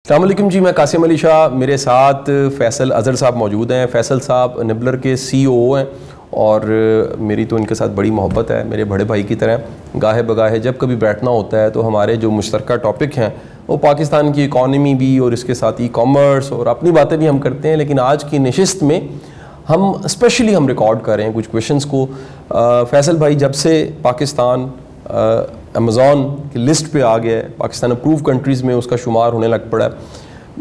السلام علیکم جی، میں قاسم علی شاہ. میرے ساتھ فیصل اظہر صاحب موجود ہیں. فیصل صاحب نبلر کے سی او ہیں اور میری تو ان کے ساتھ بڑی محبت ہے، میرے بڑے بھائی کی طرح. گاہے بگاہے جب کبھی بیٹھنا ہوتا ہے تو ہمارے جو مشترکہ ٹاپک ہیں وہ پاکستان کی اکانومی بھی اور اس کے ساتھ ای کامرس اور اپنی باتیں بھی ہم کرتے ہیں. لیکن آج کی نشست میں ہم اسپیشلی ریکارڈ کر رہے ہیں کچھ کویشچنس کو. فیصل بھائی، جب سے پاکستان امیزون کی لسٹ پہ آ گیا ہے، پاکستان اپروو کنٹریز میں اس کا شمار ہونے لگ پڑا ہے،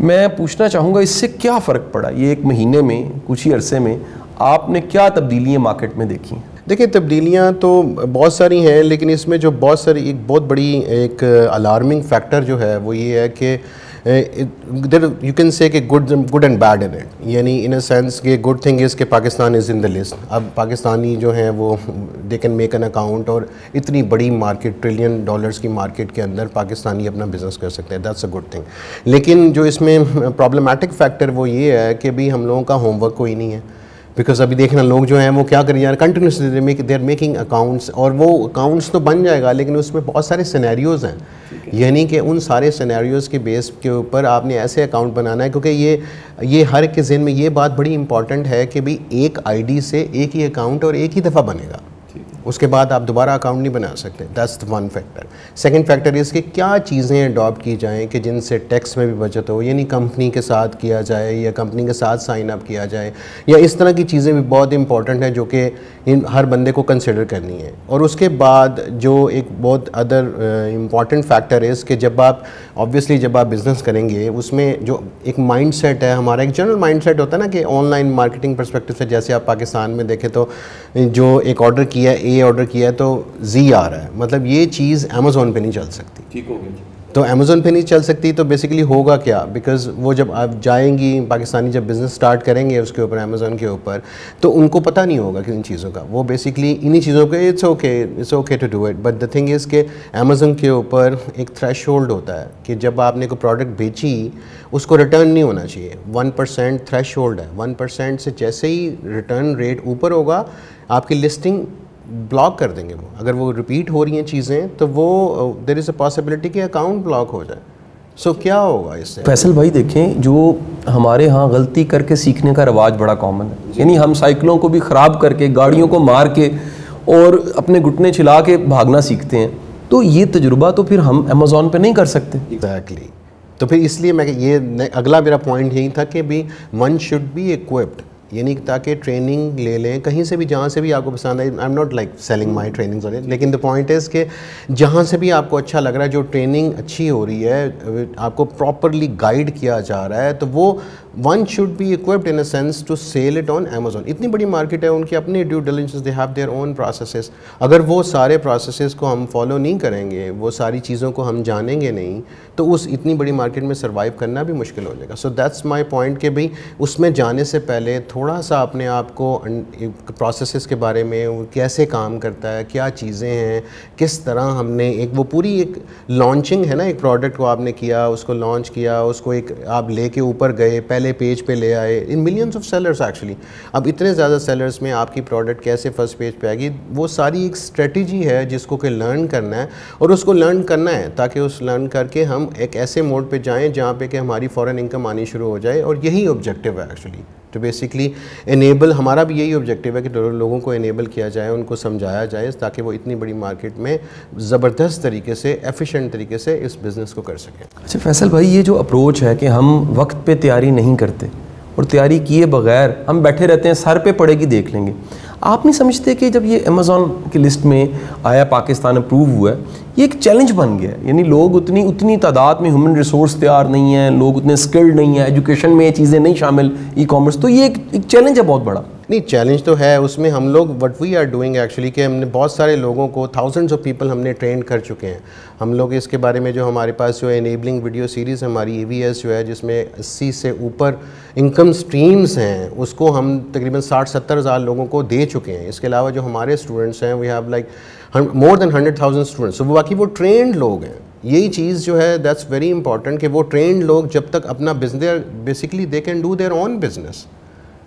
میں پوچھنا چاہوں گا اس سے کیا فرق پڑا؟ یہ ایک مہینے میں، کچھ ہی عرصے میں آپ نے کیا تبدیلیاں مارکیٹ میں دیکھی ہیں؟ دیکھیں، تبدیلیاں تو بہت ساری ہیں، لیکن اس میں جو بہت ساری ایک بہت بڑی ایک الارمنگ فیکٹر جو ہے وہ یہ ہے کہ یو کین سے کہ good and bad in it. یعنی ان اے سینس کہ گڈ تھنگ از کہ پاکستان از ان دا لسٹ. اب پاکستانی جو ہیں وہ they can make an account اور اتنی بڑی مارکیٹ $1 ٹریلین کی مارکیٹ کے اندر پاکستانی اپنا بزنس کر سکتے ہیں. That's a good thing. لیکن جو اس میں پرابلمٹک فیکٹر وہ یہ ہے کہ بھی ہم لوگوں کا ہوم ورک کوئی نہیں ہے. بیکاز ابھی دیکھنا لوگ جو ہیں وہ کیا کریں یار، continuously they are making accounts, اور وہ اکاؤنٹس تو بن جائے گا لیکن اس میں بہت سارے سینیریوز ہیں. یعنی کہ ان سارے سینیریوز کے بیس کے اوپر آپ نے ایسے اکاؤنٹ بنانا ہے، کیونکہ یہ ہر ایک کے ذہن میں یہ بات بڑی امپورٹنٹ ہے کہ بھی ایک آئی ڈی سے ایک ہی اکاؤنٹ اور ایک ہی دفعہ بنے گا. اس کے بعد آپ دوبارہ اکاؤنٹ نہیں بنا سکتے. That's one factor. Second factor اس کہ کیا چیزیں اڈاپٹ کی جائیں کہ جن سے ٹیکس میں بھی بچت ہو. یعنی کمپنی کے ساتھ کیا جائے یا کمپنی کے ساتھ سائن اپ کیا جائے، یا اس طرح کی چیزیں بھی بہت امپورٹنٹ ہیں جو کہ ہر بندے کو کنسیڈر کرنی ہے. اور اس کے بعد جو ایک بہت ادر امپورٹنٹ فیکٹر ہے کہ جب آپ آبویسلی جب آپ بزنس کریں گے اس میں جو ایک مائنڈ سیٹ ہے ہمارا، ایک جنرل مائنڈ سیٹ ہوتا ہے نا کہ آن لائن مارکیٹنگ پرسپیکٹو سے، جیسے آپ پاکستان میں دیکھیں تو جو ایک آرڈر کیا ہے، آرڈر کیا ہے تو زی آ رہا ہے، مطلب یہ چیز امیزون پہ نہیں چل سکتی. ٹھیک ہو گیا. تو امیزون پہ نہیں چل سکتی تو بیسیکلی ہوگا کیا؟ بیکاز وہ جب آپ جائیں گی پاکستانی جب بزنس سٹارٹ کریں گے اس کے اوپر امیزون کے اوپر، تو ان کو پتہ نہیں ہوگا کہ ان چیزوں کا. وہ بیسیکلی انہی چیزوں کے it's okay to do it. But the thing is کہ امیزون کے اوپر ایک تھریش ہولڈ ہوتا ہے کہ جب آپ نے کوئی پروڈکٹ بیچی اس کو ریٹرن نہیں ہونا چاہیے. 1% تھریش ہولڈ ہے. 1% سے جیسے ہی ریٹرن ریٹ اوپر ہوگا آپ کی لسٹنگ بلاک کر دیں گے. وہ اگر وہ ریپیٹ ہو رہی ہیں چیزیں تو وہ دیر از اے پاسبلٹی کہ اکاؤنٹ بلاک ہو جائے. سو کیا ہوگا اس سے؟ فیصل بھائی دیکھیں، جو ہمارے ہاں غلطی کر کے سیکھنے کا رواج بڑا کامن ہے. یعنی ہم سائیکلوں کو بھی خراب کر کے، گاڑیوں کو مار کے اور اپنے گھٹنے چھلا کے بھاگنا سیکھتے ہیں. تو یہ تجربہ تو پھر ہم امیزون پہ نہیں کر سکتے. ایگزیکٹلی. تو پھر اس لیے میں یہ اگلا میرا پوائنٹ یہی تھا کہ بھی ون شوڈ بی ایکوپڈ. یعنی تاکہ ٹریننگ لے لیں کہیں سے بھی، جہاں سے بھی آپ کو پسند آئی. I am not like selling my trainings on it, لیکن دا پوائنٹ از کہ جہاں سے بھی آپ کو اچھا لگ رہا ہے، جو ٹریننگ اچھی ہو رہی ہے، آپ کو پراپرلی گائیڈ کیا جا رہا ہے، تو وہ one should be equipped in a sense to sell it on Amazon. اتنی بڑی مارکیٹ ہے، ان کی اپنی due diligence, they have their own processes. اگر وہ سارے پروسیسز کو ہم فالو نہیں کریں گے، وہ ساری چیزوں کو ہم جانیں گے نہیں، تو اس اتنی بڑی مارکیٹ میں سروائیو کرنا بھی مشکل ہو جائے گا. سو دیٹس مائی پوائنٹ کہ بھئی اس میں جانے سے پہلے تھوڑا سا اپنے آپ کو پروسیسز کے بارے میں، کیسے کام کرتا ہے، کیا چیزیں ہیں، کس طرح ہم نے ایک وہ پوری ایک لانچنگ ہے نا، ایک پروڈکٹ کو آپ نے کیا، اس کو لانچ کیا، اس کو ایک آپ لے کے اوپر گئے، پہلے پیج پہ لے آئے. ان ملینز آف سیلرز ایکچولی، اب اتنے زیادہ سیلرز میں آپ کی پروڈکٹ کیسے فرسٹ پیج پہ آئے گی، وہ ساری ایک اسٹریٹجی ہے جس کو کہ لرن کرنا ہے. اور اس کو لرن کرنا ہے تاکہ اس لرن کر کے ہم ایک ایسے موڈ پہ جائیں جہاں پہ کہ ہماری فورن انکم آنی شروع ہو جائے. اور یہی آبجیکٹیو ہے ایکچولی، تو بیسکلی انیبل، ہمارا بھی یہی آبجیکٹیو ہے کہ لوگوں کو انیبل کیا جائے، ان کو سمجھایا جائے تاکہ وہ اتنی بڑی مارکیٹ میں زبردست طریقے سے، ایفیشینٹ طریقے سے اس بزنس کو کر سکیں. اچھا فیصل بھائی، یہ جو اپروچ ہے کہ ہم وقت پہ تیاری نہیں کرتے اور تیاری کیے بغیر ہم بیٹھے رہتے ہیں، سر پہ پڑے گی دیکھ لیں گے، آپ نہیں سمجھتے کہ جب یہ امیزون کی لسٹ میں آیا، پاکستان اپروو ہوا ہے، یہ ایک چیلنج بن گیا ہے؟ یعنی لوگ اتنی تعداد میں ہیومن ریسورس تیار نہیں ہیں، لوگ اتنے اسکلڈ نہیں ہیں، ایجوکیشن میں یہ چیزیں نہیں شامل، ای کامرس، تو یہ ایک چیلنج ہے بہت بڑا. نہیں، چیلنج تو ہے. اس میں ہم لوگ what we are doing actually کہ ہم نے بہت سارے لوگوں کو، تھاؤزنڈس آف پیپل ہم نے ٹرین کر چکے ہیں. ہم لوگ اس کے بارے میں جو ہمارے پاس جو انیبلنگ ویڈیو سیریز ہماری EVS جو ہے، جس میں 80 سے اوپر انکم سٹریمز ہیں، اس کو ہم تقریباً 60-70 ہزار لوگوں کو دے چکے ہیں. اس کے علاوہ جو ہمارے اسٹوڈنٹس ہیں، we have like more than 100,000 students. وہ باقی وہ ٹرینڈ لوگ ہیں. یہی چیز جو ہے دیٹس ویری امپورٹنٹ کہ وہ ٹرینڈ لوگ جب تک اپنا business, basically they can do their own business.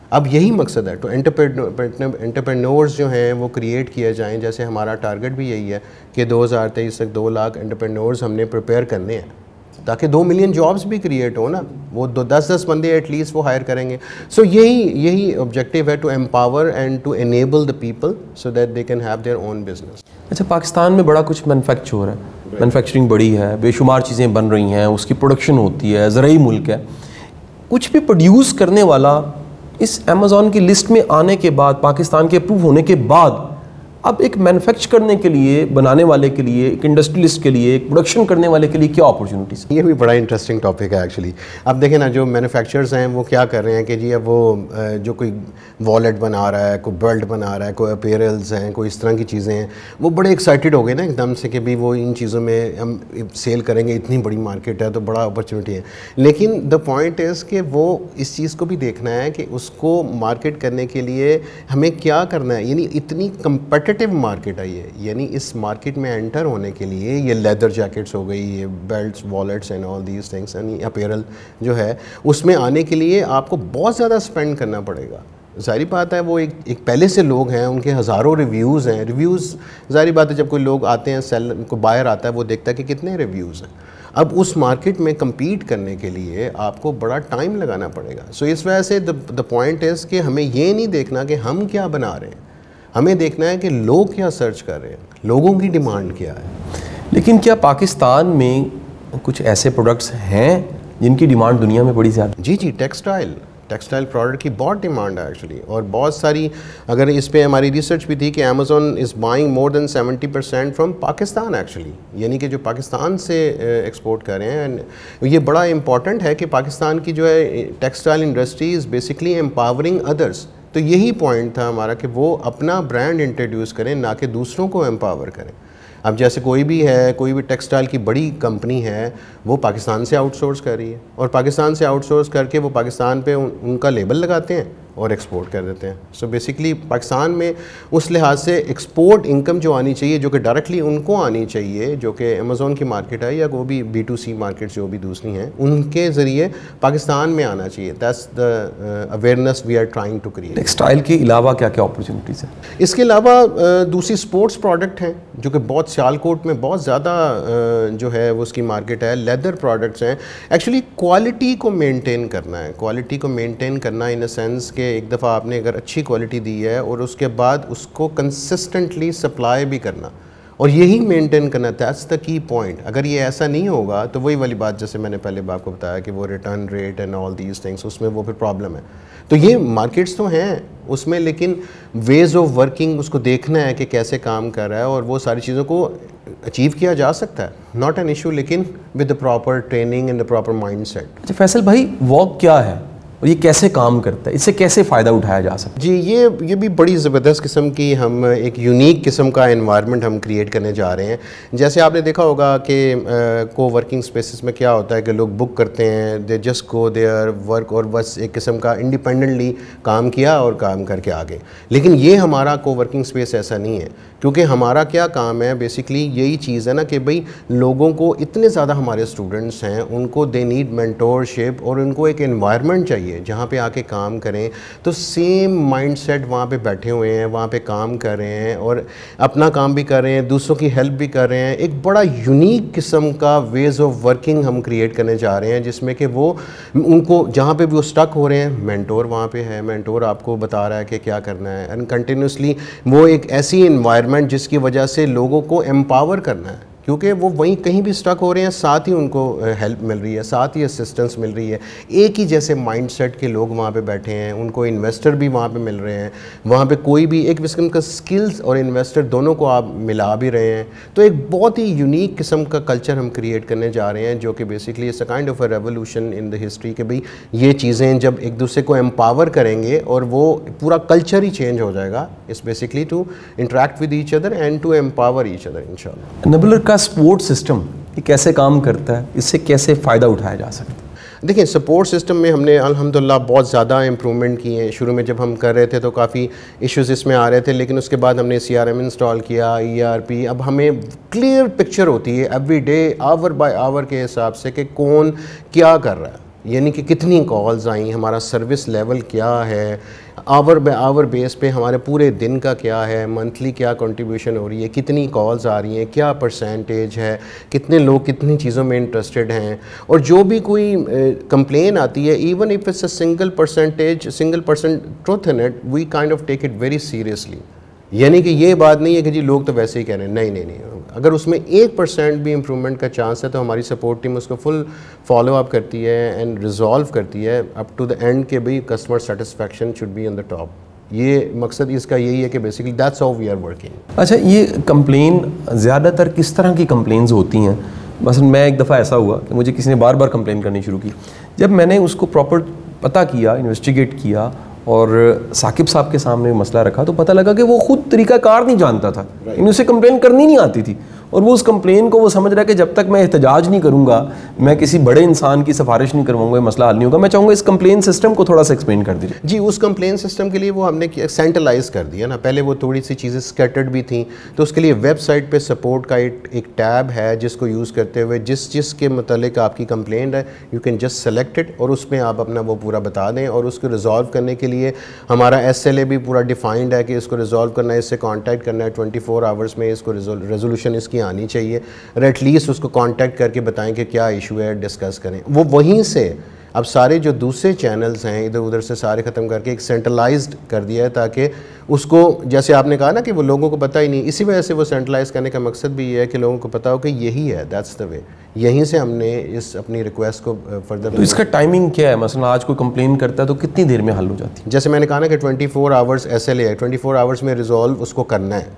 اب یہی مقصد ہے. تو انٹرپرینورز جو ہیں وہ کریٹ کیے جائیں. جیسے ہمارا ٹارگٹ بھی یہی ہے کہ 2023 تک 2 لاکھ انٹرپرینورز ہم نے پریپیئر کرنے ہیں. تاکہ 2 ملین جابس بھی کریٹ ہو نا, وہ 10 بندے ایٹ لیسٹ وہ ہائر کریں گے. سو یہی آبجیکٹیو ہے, to empower and to enable the people so that they can have their own business. اچھا, پاکستان میں بڑا کچھ مینوفیکچر ہو رہا ہے, مینوفیکچرنگ بڑی ہے, بے شمار چیزیں بن رہی ہیں, اس کی پروڈکشن ہوتی ہے, زرعی ملک ہے. کچھ بھی پروڈیوس کرنے والا اس امیزون کی لسٹ میں آنے کے بعد, پاکستان کے اپروو ہونے کے بعد, اب ایک مینوفیکچر کرنے کے لیے, بنانے والے کے لیے, ایک انڈسٹریلسٹ کے لیے, ایک پروڈکشن کرنے والے کے لیے کیا اپرچونیٹیز؟ یہ بھی بڑا انٹرسٹنگ ٹاپک ہے ایکچولی. اب دیکھیں نا, جو مینوفیکچررز ہیں وہ کیا کر رہے ہیں کہ جی اب وہ جو کوئی والیٹ بنا رہا ہے, کوئی بیلٹ بنا رہا ہے, کوئی اپیرلز ہیں, کوئی اس طرح کی چیزیں ہیں, وہ بڑے ایکسائٹیڈ ہو گئے نا ایک دم سے کہ بھی وہ ان چیزوں میں ہم سیل کریں گے, اتنی بڑی مارکیٹ ہے تو بڑا اپرچونیٹی ہے. لیکن دا پوائنٹ از کہ وہ اس چیز کو بھی دیکھنا ہے کہ اس کو مارکیٹ کرنے کے لیے ہمیں کیا کرنا ہے. یعنی اتنی کمپٹیٹیو مارکیٹ ہے یہ, یعنی اس مارکیٹ میں انٹر ہونے کے لیے یہ لیدر جیکٹس ہو گئی, یہ belts, wallets and all these things, یعنی اپیرل جو ہے اس میں آنے کے لیے آپ کو بہت زیادہ اسپینڈ کرنا پڑے گا. ظاہری بات ہے وہ ایک پہلے سے لوگ ہیں, ان کے ہزاروں ریویوز ہیں. ریویوز ظاہری بات ہے جب کوئی لوگ آتے ہیں, کوئی بائر آتا ہے, وہ دیکھتا ہے کہ کتنے ریویوز ہیں. اب اس مارکیٹ میں کمپیٹ کرنے کے لیے آپ کو بڑا ٹائم لگانا پڑے گا. سو اس وجہ سے دا پوائنٹ از کہ ہمیں یہ نہیں دیکھنا کہ ہم کیا بنا رہے ہیں, ہمیں دیکھنا ہے کہ لوگ کیا سرچ کر رہے ہیں, لوگوں کی ڈیمانڈ کیا ہے. لیکن کیا پاکستان میں کچھ ایسے پروڈکٹس ہیں جن کی ڈیمانڈ دنیا میں بڑی زیادہ؟ جی, ٹیکسٹائل پروڈکٹ کی بہت ڈیمانڈ ہے ایکچولی, اور بہت ساری, اگر اس پہ ہماری ریسرچ بھی تھی کہ Amazon is buying more than 70% from Pakistan actually, یعنی کہ جو پاکستان سے ایکسپورٹ کر رہے ہیں. یہ بڑا امپورٹنٹ ہے کہ پاکستان کی جو ہے textile industry is basically empowering others. تو یہی پوائنٹ تھا ہمارا کہ وہ اپنا برانڈ انٹروڈیوس کریں, نہ کہ دوسروں کو امپاور کریں. اب جیسے کوئی بھی ہے, کوئی بھی ٹیکسٹائل کی بڑی کمپنی ہے, وہ پاکستان سے آؤٹ سورس کر رہی ہے, اور پاکستان سے آؤٹ سورس کر کے وہ پاکستان پہ ان کا لیبل لگاتے ہیں اور ایکسپورٹ کر دیتے ہیں. سو بیسکلی پاکستان میں اس لحاظ سے ایکسپورٹ انکم جو آنی چاہیے, جو کہ ڈائریکٹلی ان کو آنی چاہیے, جو کہ امیزون کی مارکیٹ ہے یا وہ بھی B2C مارکیٹ جو بھی دوسری ہیں, ان کے ذریعے پاکستان میں آنا چاہیے. That's the awareness we are trying to create. Textile کے علاوہ کیا کیا اپرچونیٹیز ہیں؟ اس کے علاوہ دوسری اسپورٹس پروڈکٹ ہیں جو کہ بہت سیالکوٹ میں بہت زیادہ جو ہے وہ اس کی مارکیٹ ہے. لیدر پروڈکٹس ہیں. ایکچولی کوالٹی کو مینٹین کرنا ہے, کوالٹی کو مینٹین کرنا ان اے سینس کہ ایک دفعہ آپ نے اگر اچھی کوالٹی دی ہے اور اس کے بعد اس کو کنسسٹنٹلی سپلائی بھی کرنا, اور یہی مینٹین کرنا. دیٹس دا کی پوائنٹ. اگر یہ ایسا نہیں ہوگا تو وہی والی بات جیسے میں نے پہلے آپ کو بتایا کہ وہ return rate and all these things, اس میں وہ پھر پرابلم ہے. تو یہ مارکیٹس تو ہیں اس میں, لیکن ویز آف ورکنگ اس کو دیکھنا ہے کہ کیسے کام کر رہا ہے, اور وہ ساری چیزوں کو اچیو کیا جا سکتا ہے, ناٹ این ایشو, لیکن with the proper training and the proper mindset. اچھا فیصل بھائی, واک کیا ہے اور یہ کیسے کام کرتا ہے, اس سے کیسے فائدہ اٹھایا جا سکتا ہے؟ جی, یہ بھی بڑی زبردست قسم کی ہم ایک یونیک قسم کا انوائرمنٹ ہم کریٹ کرنے جا رہے ہیں. جیسے آپ نے دیکھا ہوگا کہ کو ورکنگ سپیسز میں کیا ہوتا ہے کہ لوگ بک کرتے ہیں, they just go there work, اور بس ایک قسم کا انڈیپینڈنٹلی کام کیا اور کام کر کے آگے. لیکن یہ ہمارا کو ورکنگ سپیس ایسا نہیں ہے, کیونکہ ہمارا کیا کام ہے بیسکلی یہی چیز ہے نا کہ بھئی لوگوں کو, اتنے زیادہ ہمارے اسٹوڈنٹس ہیں, ان کو دے نیڈ مینٹورشپ, اور ان کو ایک انوائرمنٹ چاہیے جہاں پہ آ کے کام کریں. تو سیم مائنڈ سیٹ وہاں پہ بیٹھے ہوئے ہیں, وہاں پہ کام کر رہے ہیں, اور اپنا کام بھی کر رہے ہیں, دوسروں کی ہیلپ بھی کر رہے ہیں. ایک بڑا یونیک قسم کا ویز آف ورکنگ ہم کریٹ کرنے جا رہے ہیں, جس میں کہ وہ ان کو جہاں پہ بھی وہ اسٹک ہو رہے ہیں, مینٹور وہاں پہ ہے, مینٹور آپ کو بتا رہا ہے کہ کیا کرنا ہے, اینڈ کنٹینیوسلی وہ ایک ایسی انوائرمنٹ جس کی وجہ سے لوگوں کو امپاور کرنا ہے, کیونکہ وہ وہیں کہیں بھی اسٹک ہو رہے ہیں, ساتھ ہی ان کو ہیلپ مل رہی ہے, ساتھ ہی اسسٹنس مل رہی ہے. ایک ہی جیسے مائنڈ سیٹ کے لوگ وہاں پہ بیٹھے ہیں, ان کو انویسٹر بھی وہاں پہ مل رہے ہیں, وہاں پہ کوئی بھی ایک قسم کا سکلز اور انویسٹر دونوں کو آپ ملا بھی رہے ہیں. تو ایک بہت ہی یونیک قسم کا کلچر ہم کریٹ کرنے جا رہے ہیں, جو کہ basically it's a kind of a revolution in the history, کہ بھئی یہ چیزیں جب ایک دوسرے کو امپاور کریں گے اور وہ پورا کلچر ہی چینج ہو جائے گا. It's basically to interact with each other and to empower each other انشاءاللہ. نبلر کا سپورٹ سسٹم یہ کیسے کام کرتا ہے, اس سے کیسے فائدہ اٹھایا جا سکتا ہے؟ دیکھیں, سپورٹ سسٹم میں ہم نے الحمدللہ بہت زیادہ امپرومنٹ کی ہیں. شروع میں جب ہم کر رہے تھے تو کافی ایشوز اس میں آ رہے تھے, لیکن اس کے بعد ہم نے CRM انسٹال کیا, ERP. اب ہمیں کلیئر پکچر ہوتی ہے ایوری ڈے, آور بائی آور کے حساب سے کہ کون کیا کر رہا ہے. یعنی کہ کتنی کالز آئیں, ہمارا سروس لیول کیا ہے, آور بائی آور بیس پہ ہمارے پورے دن کا کیا ہے, منتھلی کیا کنٹریبیوشن ہو رہی ہے, کتنی کالز آ رہی ہیں, کیا پرسنٹیج ہے, کتنے لوگ کتنی چیزوں میں انٹرسٹڈ ہیں. اور جو بھی کوئی کمپلین آتی ہے, even if it's a single percent truth in it, we kind of take it very seriously. یعنی کہ یہ بات نہیں ہے کہ جی لوگ تو ویسے ہی کہہ رہے ہیں, نہیں, اگر اس میں 1% بھی امپرومنٹ کا چانس ہے تو ہماری سپورٹ ٹیم اس کو فل فالو اپ کرتی ہے اینڈ ریزالو کرتی ہے اپ ٹو دا اینڈ کہ بھئی customer satisfaction should be on the top. یہ مقصد اس کا یہی ہے کہ basically that's how we are working. اچھا, یہ کمپلین زیادہ تر کس طرح کی کمپلینز ہوتی ہیں؟ مثلا میں ایک دفعہ ایسا ہوا کہ مجھے کسی نے بار بار کمپلین کرنی شروع کی. جب میں نے اس کو پراپر پتہ کیا, انویسٹیگیٹ کیا اور ثاقب صاحب کے سامنے مسئلہ رکھا, تو پتہ لگا کہ وہ خود طریقہ کار نہیں جانتا تھا, اسے کمپلین کرنی نہیں آتی تھی, اور وہ اس کمپلین کو وہ سمجھ رہا ہے کہ جب تک میں احتجاج نہیں کروں گا, میں کسی بڑے انسان کی سفارش نہیں کرواؤں گا, یہ مسئلہ حل نہیں ہوگا. میں چاہوں گا اس کمپلین سسٹم کو تھوڑا سا ایکسپلین کر دیجیے. جی, اس کمپلین سسٹم کے لیے وہ ہم نے سینٹرلائز کر دیا نا. پہلے وہ تھوڑی سی چیزیں اسکیٹرڈ بھی تھیں, تو اس کے لیے ویب سائٹ پہ سپورٹ کا ایک ٹیب ہے جس کو یوز کرتے ہوئے جس کے متعلق آپ کی کمپلین ہے, you can just select it, اور اس میں آپ اپنا وہ پورا بتا دیں. اور اس کو ریزالو کرنے کے لیے ہمارا SLA بھی پورا ڈیفائنڈ ہے کہ اس کو ریزالو کرنا ہے, اس سے کانٹیکٹ کرنا ہے 24 آورس میں, اس کو ریزولوشن اس کی آنی چاہیے, اور ایٹ لیسٹ اس کو کانٹیکٹ کر کے بتائیں کہ کیا ایشو ہے, ڈسکس کریں. وہ وہیں سے اب سارے جو دوسرے چینلز ہیں ادھر ادھر سے سارے ختم کر کے ایک سینٹرلائزڈ کر دیا ہے, تاکہ اس کو, جیسے آپ نے کہا نا کہ وہ لوگوں کو پتہ ہی نہیں, اسی وجہ سے وہ سینٹرلائز کرنے کا مقصد بھی یہ ہے کہ لوگوں کو پتہ ہو کہ یہی ہے, دیٹس دا وے. یہیں سے ہم نے اس اپنی ریکویسٹ کو فردر. تو اس کا ٹائمنگ کیا ہے؟ مثلا آج کوئی کمپلین کرتا ہے تو کتنی دیر میں حل ہو جاتی ہے؟ جیسے میں نے کہا نا کہ 24 آورس SLA ہے, 24 آورس میں ریزالو اس کو کرنا ہے.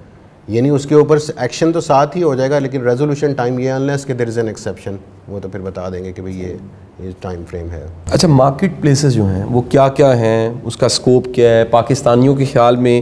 یعنی اس کے اوپر ایکشن تو ساتھ ہی ہو جائے گا, لیکن ریزولوشن ٹائم یہ انلیس کہ دیر از این ایکسیپشن, وہ تو پھر بتا دیں گے کہ بھئی یہ ٹائم فریم ہے. اچھا, مارکیٹ پلیسز جو ہیں وہ کیا کیا ہیں, اس کا اسکوپ کیا ہے, پاکستانیوں کے خیال میں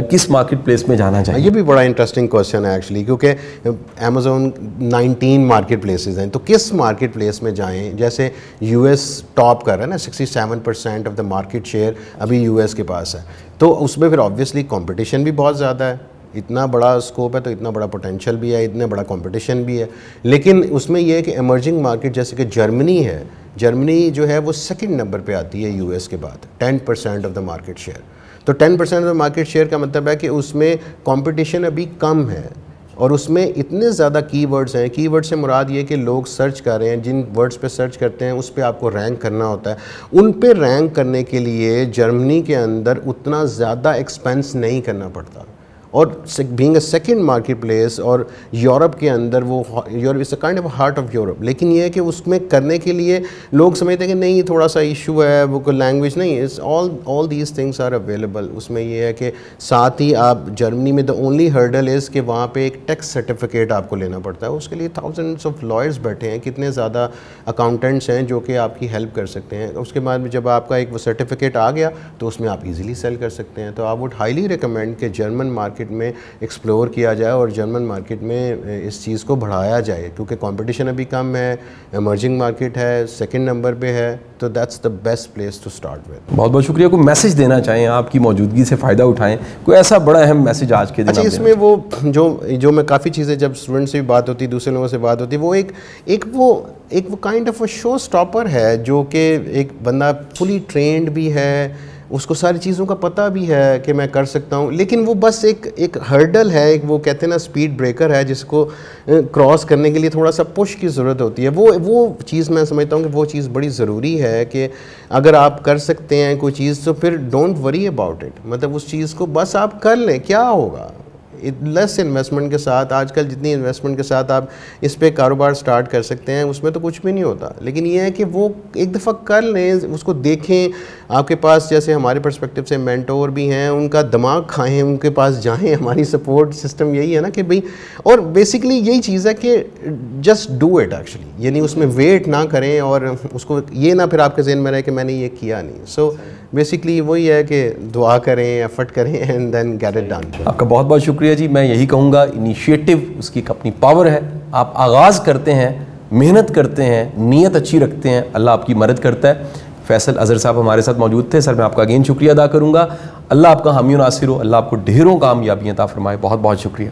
کس مارکیٹ پلیس میں جانا چاہیے؟ یہ بھی بڑا انٹرسٹنگ کویسچن ہے ایکچولی, کیونکہ امیزون 19 مارکیٹ پلیسز ہیں, تو کس مارکیٹ پلیس میں جائیں؟ جیسے US ٹاپ کر رہا ہے نا, 67% آف دا مارکیٹ شیئر ابھی US کے پاس ہے, تو اس میں پھر آبویسلی کمپٹیشن بھی بہت زیادہ ہے. اتنا بڑا اسکوپ ہے تو اتنا بڑا پوٹینشیل بھی ہے, اتنا بڑا کمپٹیشن بھی ہے. لیکن اس میں یہ ہے کہ ایمرجنگ مارکیٹ جیسے کہ جرمنی ہے, جرمنی جو ہے وہ سیکنڈ نمبر پہ آتی ہے US کے بعد, 10% آف دا مارکیٹ شیئر. تو 10% آف دا مارکیٹ شیئر کا مطلب ہے کہ اس میں کمپٹیشن ابھی کم ہے, اور اس میں اتنے زیادہ کی ورڈز ہیں. کی ورڈ سے مراد یہ کہ لوگ سرچ کر رہے ہیں, جن ورڈز پہ سرچ کرتے ہیں اس پہ آپ کو رینک کرنا ہوتا ہے. ان پہ رینک کرنے کے لیے جرمنی کے اندر اتنا زیادہ ایکسپینس نہیں کرنا پڑتا, اور being a second market place, اور یورپ کے اندر وہ Europe is a kind of heart of Europe. لیکن یہ ہے کہ اس میں کرنے کے لیے لوگ سمجھتے ہیں کہ نہیں تھوڑا سا ایشو ہے, وہ کوئی لینگویج نہیں, it's all these things are available. اس میں یہ ہے کہ ساتھ ہی آپ جرمنی میں دا اونلی ہرڈل از کہ وہاں پہ ایک ٹیکس سرٹیفکیٹ آپ کو لینا پڑتا ہے. اس کے لیے تھاؤزنڈس آف لائرز بیٹھے ہیں, کتنے زیادہ اکاؤنٹنٹس ہیں جو کہ آپ کی ہیلپ کر سکتے ہیں. اس کے بعد جب آپ کا ایک وہ سرٹیفکیٹ آ گیا تو اس میں آپ ایزیلی سیل کر سکتے ہیں. تو آپ وڈ ہائیلی ریکمینڈ کہ جرمن مارکیٹ میں ایکسپلور کیا جائے اور جرمن مارکیٹ میں اس چیز کو بڑھایا جائے, کیونکہ کمپٹیشن ابھی کم ہے, ایمرجنگ مارکیٹ ہے, سیکنڈ نمبر پہ ہے, تو that's the best place to start with. بہت بہت شکریہ. کوئی میسج دینا چاہیں, آپ کی موجودگی سے فائدہ اٹھائیں, کوئی ایسا بڑا اہم میسج آج کے دن؟ اچھا, اس میں وہ جو میں کافی چیزیں جب اسٹوڈنٹ سے بھی بات ہوتی, دوسرے لوگوں سے بات ہوتی, وہ ایک وہ کائنڈ آف اے شو اسٹاپر ہے, جو کہ ایک بندہ فلی ٹرینڈ بھی ہے, اس کو ساری چیزوں کا پتہ بھی ہے کہ میں کر سکتا ہوں, لیکن وہ بس ایک ہرڈل ہے, ایک وہ کہتے ہیں نا اسپیڈ بریکر ہے, جس کو کراس کرنے کے لیے تھوڑا سا پش کی ضرورت ہوتی ہے. وہ چیز میں سمجھتا ہوں کہ وہ چیز بڑی ضروری ہے کہ اگر آپ کر سکتے ہیں کوئی چیز تو پھر ڈونٹ وری اباؤٹ اٹ. مطلب اس چیز کو بس آپ کر لیں, کیا ہوگا لیس انویسٹمنٹ کے ساتھ. آج کل جتنی انویسٹمنٹ کے ساتھ آپ اس پہ کاروبار سٹارٹ کر سکتے ہیں, اس میں تو کچھ بھی نہیں ہوتا. لیکن یہ ہے کہ وہ ایک دفعہ کر لیں, اس کو دیکھیں. آپ کے پاس جیسے ہمارے پرسپیکٹیو سے مینٹور بھی ہیں, ان کا دماغ کھائیں, ان کے پاس جائیں. ہماری سپورٹ سسٹم یہی ہے نا کہ بھئی, اور بیسکلی یہی چیز ہے کہ جسٹ ڈو اٹ ایکچولی. یعنی اس میں ویٹ نہ کریں, اور اس کو یہ نہ پھر آپ کے ذہن میں رہے کہ میں نے یہ کیا نہیں. سو بیسکلی وہی ہے کہ دعا کریں, ایفرٹ کریں, and then get it done. آپ کا بہت بہت شکریہ جی. میں یہی کہوں گا, انیشیٹو اس کی ایک اپنی پاور ہے. آپ آغاز کرتے ہیں, محنت کرتے ہیں, نیت اچھی رکھتے ہیں, اللہ آپ کی مدد کرتا ہے. فیصل اظہر صاحب ہمارے ساتھ موجود تھے. سر میں آپ کا اگین شکریہ ادا کروں گا. اللہ آپ کا حامی و ناصر ہو, اللہ آپ کو ڈھیروں کامیابیاں عطا فرمائے. بہت بہت شکریہ.